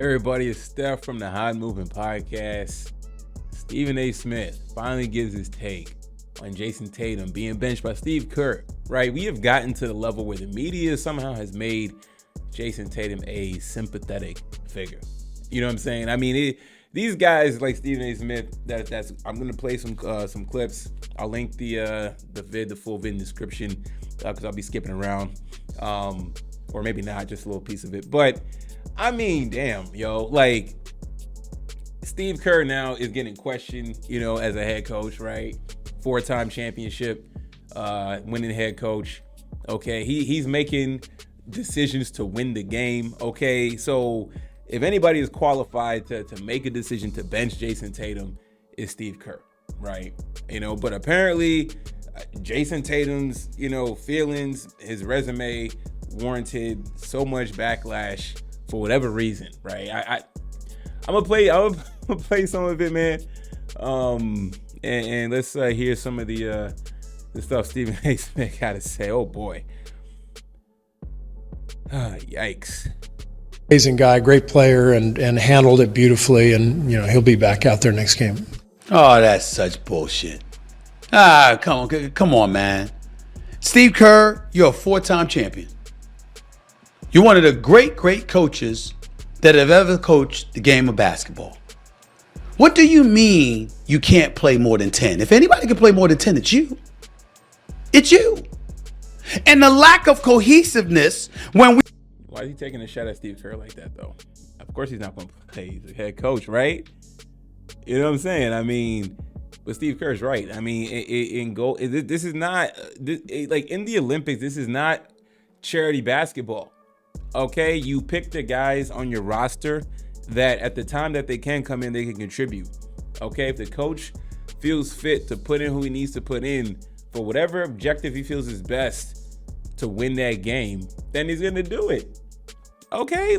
Everybody, it's Steph from the Hot Moving Podcast. Stephen A. Smith finally gives his take on Jayson Tatum being benched by Steve Kerr, right? We have gotten to the level where the media somehow has made Jayson Tatum a sympathetic figure. You know what I'm saying? I mean, these guys like Stephen A. Smith, that's I'm going to play some clips. I'll link the full vid in the description because I'll be skipping around. Or maybe not, just a little piece of it. But I mean, damn, yo, like Steve Kerr now is getting questioned, as a head coach, right? 4-time championship winning head coach. Okay, he's making decisions to win the game. Okay, so if anybody is qualified to make a decision to bench Jayson Tatum, it's Steve Kerr, right? But apparently Jayson Tatum's, feelings, his resume warranted so much backlash for whatever reason, right? I'm gonna play some of it, man. And let's hear some of the stuff Stephen A. Smith had to say. Oh boy, yikes! Amazing guy, great player, and handled it beautifully. And he'll be back out there next game. Oh, that's such bullshit. Come on, man. Steve Kerr, you're a 4-time champion. You're one of the great coaches that have ever coached the game of basketball. What do you mean you can't play more than 10? If anybody can play more than 10, it's you. It's you. And the lack of cohesiveness when we... Why is he taking a shot at Steve Kerr like that, though? Of course he's not going to play. He's the head coach, right? You know what I'm saying? I mean, but Steve Kerr's right. I mean, this is not... like, in the Olympics, this is not charity basketball. Okay, you pick the guys on your roster that at the time that they can come in, they can contribute. Okay, if the coach feels fit to put in who he needs to put in for whatever objective he feels is best to win that game, then he's gonna do it. Okay,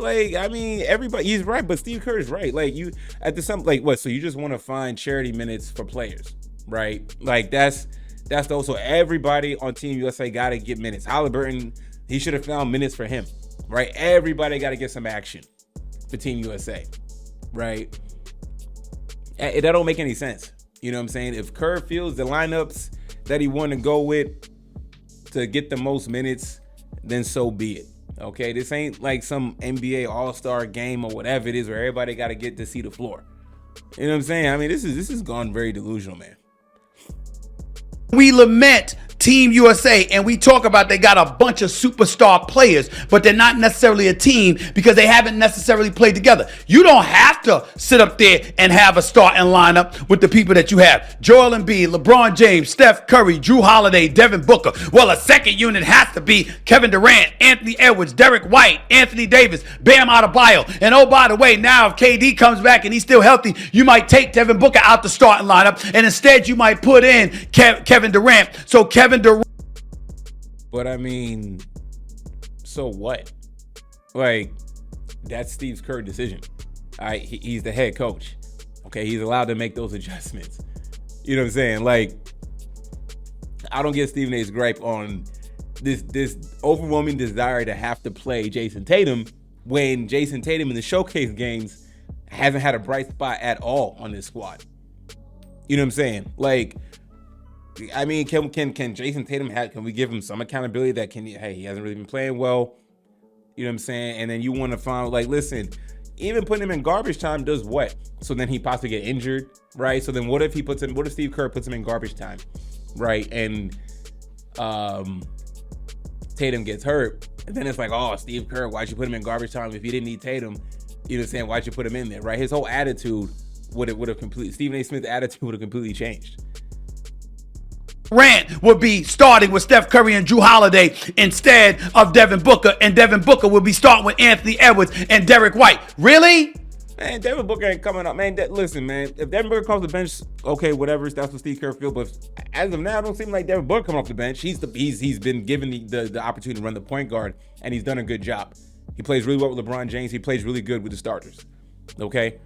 everybody, he's right, but Steve Kerr is right. So you just want to find charity minutes for players, right? Like that's also everybody on Team USA got to get minutes. Halliburton, he should have found minutes for him. Right, everybody got to get some action for Team USA, right? That don't make any sense. You know what I'm saying? If Kerr feels the lineups that he want to go with to get the most minutes, then so be it. Okay, this ain't like some NBA All-Star game or whatever it is where everybody got to get to see the floor. You know what I'm saying? I mean, this is gone very delusional, man. We lament Team USA and we talk about they got a bunch of superstar players, but they're not necessarily a team because they haven't necessarily played together. You don't have to sit up there and have a starting lineup with the people that you have. Joel Embiid, LeBron James, Steph Curry, Drew Holiday, Devin Booker. Well, a second unit has to be Kevin Durant, Anthony Edwards, Derek White, Anthony Davis, Bam Adebayo. And oh, by the way, now if KD comes back and he's still healthy, you might take Devin Booker out the starting lineup and instead you might put in Kevin Durant. So Kevin Durant. But I mean, so what? Like, that's Steve Kerr's decision. He's the head coach. Okay, he's allowed to make those adjustments. You know what I'm saying? Like, I don't get Stephen A's gripe on this overwhelming desire to have to play Jayson Tatum when Jayson Tatum in the showcase games hasn't had a bright spot at all on this squad. You know what I'm saying? Like, I mean, can Jayson Tatum can we give him some accountability that he hasn't really been playing well? You know what I'm saying? And then you want to find, listen, even putting him in garbage time does what? So then he possibly get injured, right? So then what if Steve Kerr puts him in garbage time, right? And Tatum gets hurt, and then it's like, oh, Steve Kerr, why'd you put him in garbage time if you didn't need Tatum? You know what I'm saying? Why'd you put him in there, right? His whole attitude would have completely, Stephen A. Smith's attitude would have completely changed. Durant would be starting with Steph Curry and Drew Holiday instead of Devin Booker, and Devin Booker would be starting with Anthony Edwards and Derek White. Really? Man, Devin Booker ain't coming up. Man, listen, man. If Devin Booker comes to the bench, okay, whatever. That's what Steve Kerr feels. But as of now, it don't seem like Devin Booker coming off the bench. He's been given the opportunity to run the point guard, and he's done a good job. He plays really well with LeBron James. He plays really good with the starters. Okay,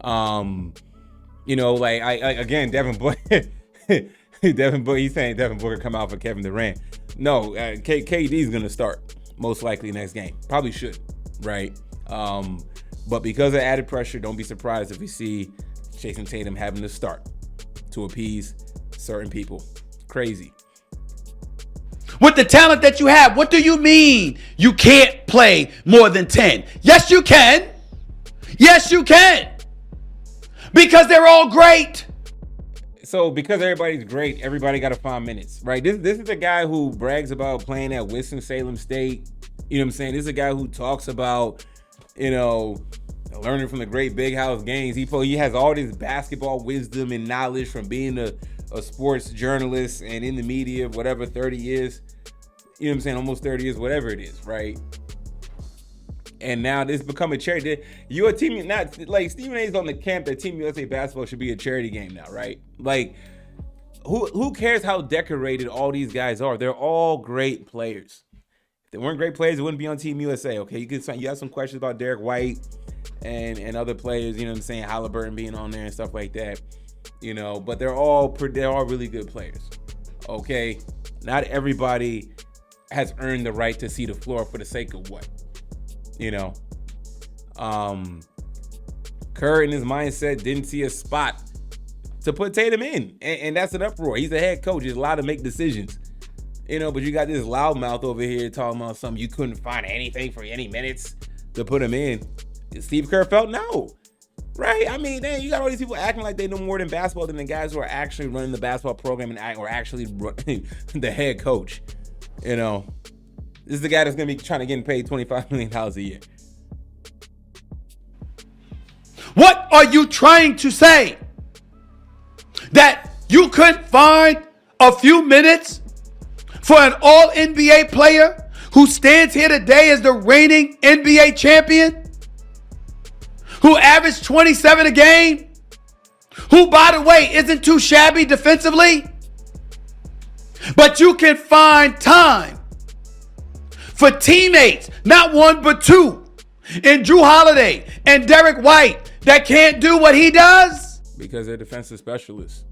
again, Devin Booker. He's saying Devin Booker come out for Kevin Durant. No, KD's gonna start most likely next game. Probably should, right? But because of added pressure, don't be surprised if we see Jayson Tatum having to start to appease certain people. Crazy. With the talent that you have, what do you mean you can't play more than 10? Yes, you can. Yes, you can. Because they're all great. So because everybody's great, everybody got to find minutes, right? This is a guy who brags about playing at Winston-Salem State. You know what I'm saying? This is a guy who talks about, learning from the great Big House games. He has all this basketball wisdom and knowledge from being a sports journalist and in the media, whatever, 30 years. You know what I'm saying? Almost 30 years, whatever it is, right? And now this become a charity. You're a team, not like Stephen A's on the camp that Team USA basketball should be a charity game now, right? Like, who cares how decorated all these guys are? They're all great players. If they weren't great players, they wouldn't be on Team USA. Okay, you have some questions about Derek White and other players. You know what I'm saying? Halliburton being on there and stuff like that. But they're all really good players. Okay, not everybody has earned the right to see the floor for the sake of what. Kerr in his mindset didn't see a spot to put Tatum in, and that's an uproar. He's a head coach. He's allowed to make decisions, but you got this loudmouth over here talking about something you couldn't find anything for any minutes to put him in. Steve Kerr felt no, right? I mean, you got all these people acting like they know more than basketball than the guys who are actually running the basketball program or actually the head coach. This is the guy that's going to be trying to get paid $25 million a year. What are you trying to say? That you couldn't find a few minutes for an all-NBA player who stands here today as the reigning NBA champion? Who averaged 27 a game? Who, by the way, isn't too shabby defensively? But you can find time for teammates, not one but two, and Drew Holiday and Derek White that can't do what he does? Because they're defensive specialists,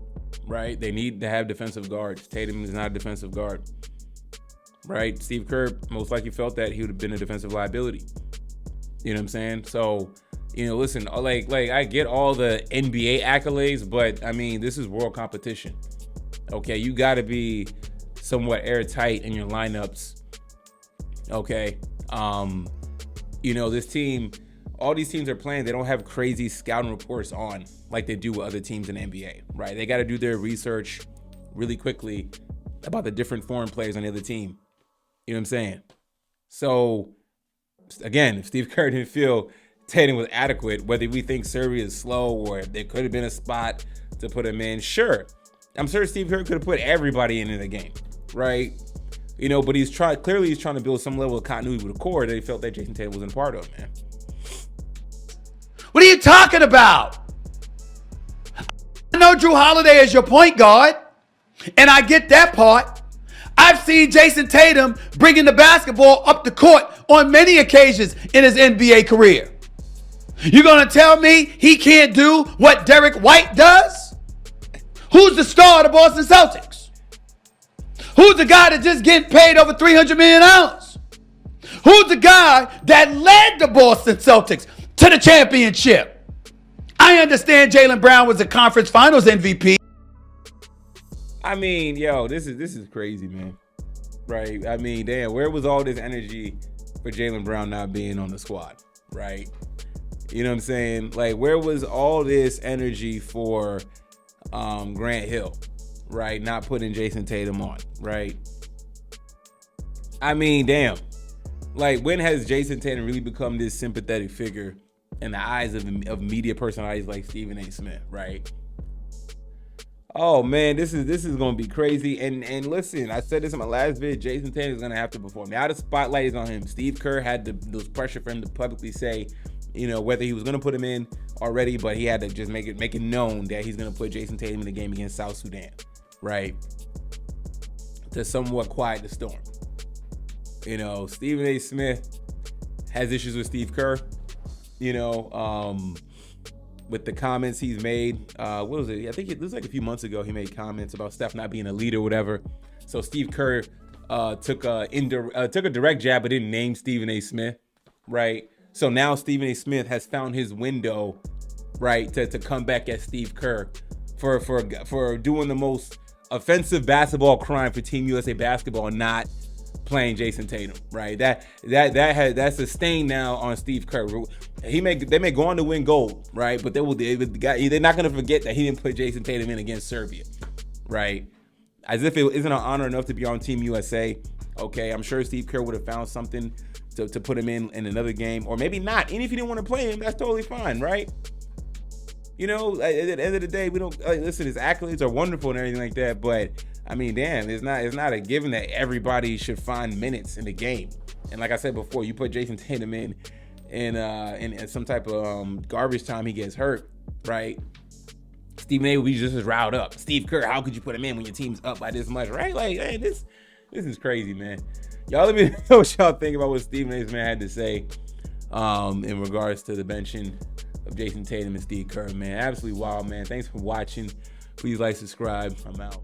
right? They need to have defensive guards. Tatum is not a defensive guard, right? Steve Kerr most likely felt that he would have been a defensive liability. You know what I'm saying? So, listen, like I get all the NBA accolades, but I mean, this is world competition. Okay, you got to be somewhat airtight in your lineups. Okay, this team, all these teams are playing. They don't have crazy scouting reports on like they do with other teams in the NBA, right? They got to do their research really quickly about the different foreign players on the other team. You know what I'm saying? So, again, if Steve Kerr didn't feel Tatum was adequate, whether we think Serbia is slow or if there could have been a spot to put him in, sure. I'm sure Steve Kerr could have put everybody in the game, right? But he's trying to build some level of continuity with the core that he felt that Jayson Tatum wasn't a part of, man. What are you talking about? I know Drew Holiday is your point guard, and I get that part. I've seen Jayson Tatum bringing the basketball up the court on many occasions in his NBA career. You're going to tell me he can't do what Derek White does? Who's the star of the Boston Celtics? Who's the guy that's just getting paid over $300 million? Who's the guy that led the Boston Celtics to the championship? I understand Jaylen Brown was the conference finals MVP. I mean, this is crazy, man. Right? I mean, damn, where was all this energy for Jaylen Brown not being on the squad? Right? You know what I'm saying? Like, where was all this energy for Grant Hill? Right? Not putting Jayson Tatum on. Right? I mean, damn. Like, when has Jayson Tatum really become this sympathetic figure in the eyes of media personalities like Stephen A. Smith? Right? Oh man, this is gonna be crazy. And listen, I said this in my last vid. Jayson Tatum is gonna have to perform. Now the spotlight is on him. Steve Kerr had those pressure for him to publicly say, whether he was gonna put him in already, but he had to just make it known that he's gonna put Jayson Tatum in the game against South Sudan, right? To somewhat quiet the storm. Stephen A. Smith has issues with Steve Kerr. With the comments he's made. What was it? I think it was like a few months ago he made comments about Steph not being a leader or whatever. So Steve Kerr took a direct jab but didn't name Stephen A. Smith, right? So now Stephen A. Smith has found his window, right, to come back at Steve Kerr for doing the most offensive basketball crime for Team USA basketball, not playing Jayson Tatum, right? That's a stain now on Steve Kerr. They may go on to win gold, right? But they're not going to forget that he didn't put Jayson Tatum in against Serbia, right? As if it isn't an honor enough to be on Team USA. Okay, I'm sure Steve Kerr would have found something to put him in another game, or maybe not. And if he didn't want to play him, that's totally fine, right? You know, at the end of the day, we don't listen. His accolades are wonderful and everything like that, but I mean, damn, it's not a given that everybody should find minutes in the game. And like I said before, you put Jayson Tatum in some type of garbage time, he gets hurt, right? Stephen A. will be just as riled up. Steve Kerr, how could you put him in when your team's up by this much, right? Like, hey, this is crazy, man. Y'all let me know what y'all think about what Stephen A. Smith had to say in regards to the benching of Jayson Tatum and Steve Kerr, man. Absolutely wild, man. Thanks for watching. Please like, subscribe. I'm out.